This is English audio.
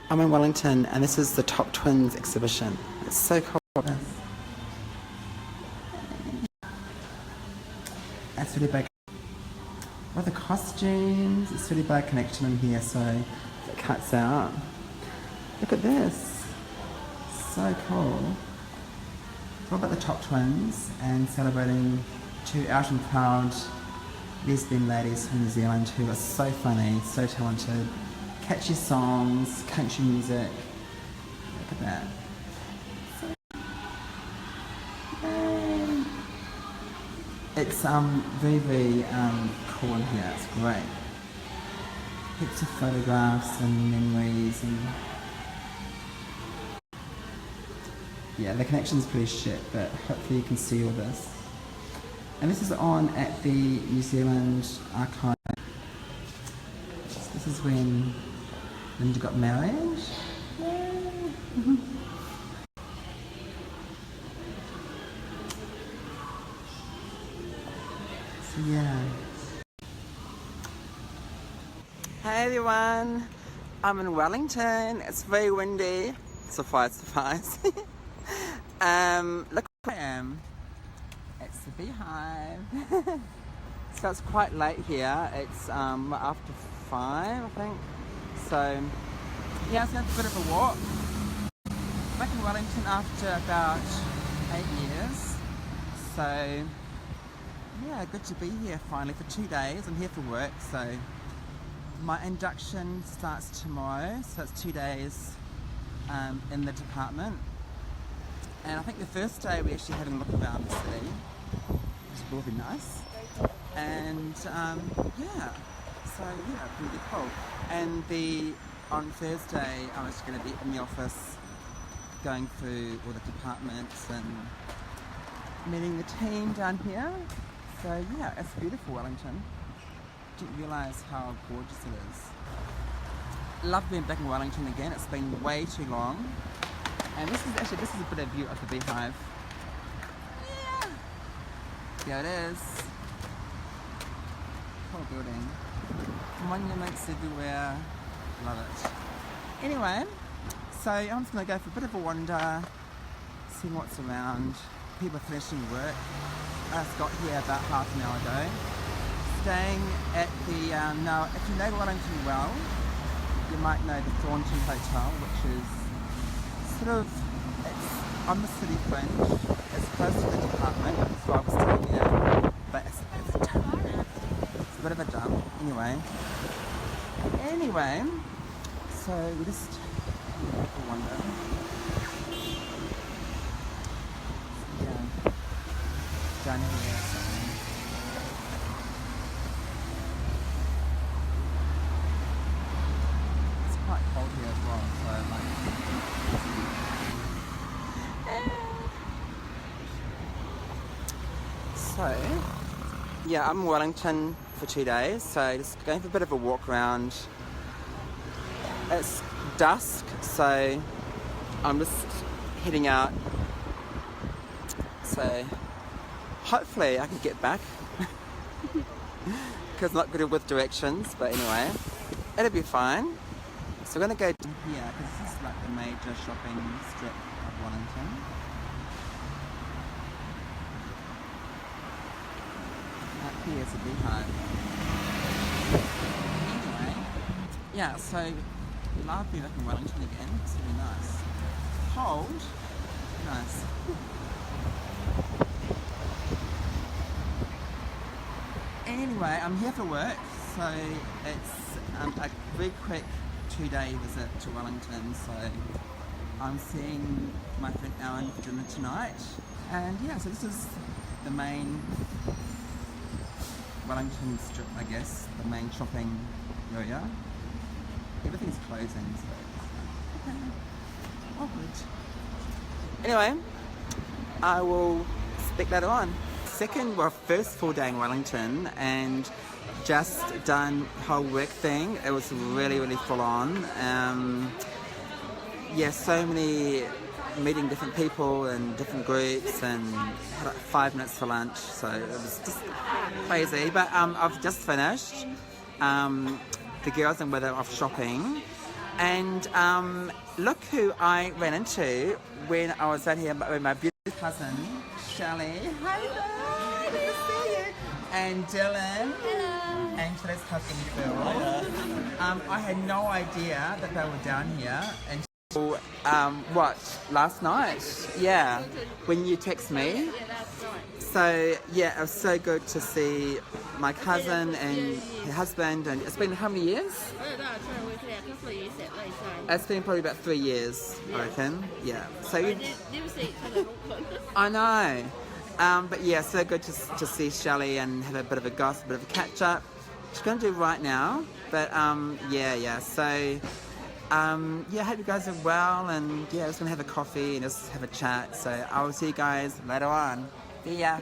I'm in Wellington and this is the Topp Twins exhibition. It's so cool. It's really big. What are the costumes? It's really big connection in here, so it cuts out. Look at this. So cool. It's all about the Topp Twins and celebrating two out and proud lesbian ladies from New Zealand who are so funny, so talented, catchy songs, country music. Look at that. Yay. It's very cool in here. It's great. Heaps of photographs and memories and yeah, the connection's pretty shit, but hopefully you can see all this. And this is on at the New Zealand Archive. This is when Linda got married. So yeah. Hey everyone, I'm in Wellington. It's very windy. Surprise, surprise. Look where I am. It's the beehive. So it's quite late here. It's after 5, I think. So yeah, it's a bit of a walk. Back in Wellington after about 8 years. So yeah, good to be here finally for 2 days. I'm here for work, so my induction starts tomorrow. So it's 2 days in the department. And I think the first day we're actually having a look around the city, which will be nice. And yeah, so yeah, really cool. And on Thursday I'm just going to be in the office going through all the departments and meeting the team down here. So yeah, it's beautiful, Wellington. Didn't realise how gorgeous it is. Love being back in Wellington again. It's been way too long. And this is a bit of view of the beehive. Yeah. Here it is. Cool building. Monuments everywhere. Love it. Anyway, so I'm just going to go for a bit of a wander, see what's around. People finishing work. I just got here about half an hour ago. Staying at the, now if you know Wellington well, you might know the Thornton Hotel, which is sort of, it's on the city fringe, it's close to the department, so I was staying here, but it's a bit of a dump, anyway, so we just have a wander. Yeah, down here. It's quite cold here as well, so like. So, yeah, I'm in Wellington for 2 days, so just going for a bit of a walk around. It's dusk, so I'm just heading out. So, hopefully I can get back. Because I'm not good with directions, but anyway, it'll be fine. So we're going to go here, because this is like the major shopping strip of Wellington. Here's a beehive. Anyway, yeah, so love being back in Wellington again. It's really nice. Cold, nice. Anyway, I'm here for work, so it's a very quick 2-day visit to Wellington. So I'm seeing my friend Aaron for dinner tonight, and yeah, so this is the main Wellington strip, I guess, the main shopping area. Everything's closing, so okay. All good. Anyway, I will speak later on. First full day in Wellington, and just done the whole work thing. It was really, really full on. Yeah, so many meeting different people and different groups, and had like 5 minutes for lunch, so it was just crazy. But I've just finished. The girls and with are off shopping, And look who I ran into when I was out here with my beautiful cousin, Shelley. Hi there, good to see you. And Dylan. Hello. And today's husband, Phil. I had no idea that they were down here. And what, last night? Yeah, when you text me. Yeah, that's right. So yeah, it was so good to see my cousin and her husband, and it's been how many years? It's been probably about 3 years, I reckon. Yeah. So I know. But yeah, so good to see Shelley and have a bit of a gossip, a bit of a catch up. She's going to do right now, but yeah. So yeah, hope you guys are well, and yeah, just gonna have a coffee and just have a chat. So I will see you guys later on. See ya.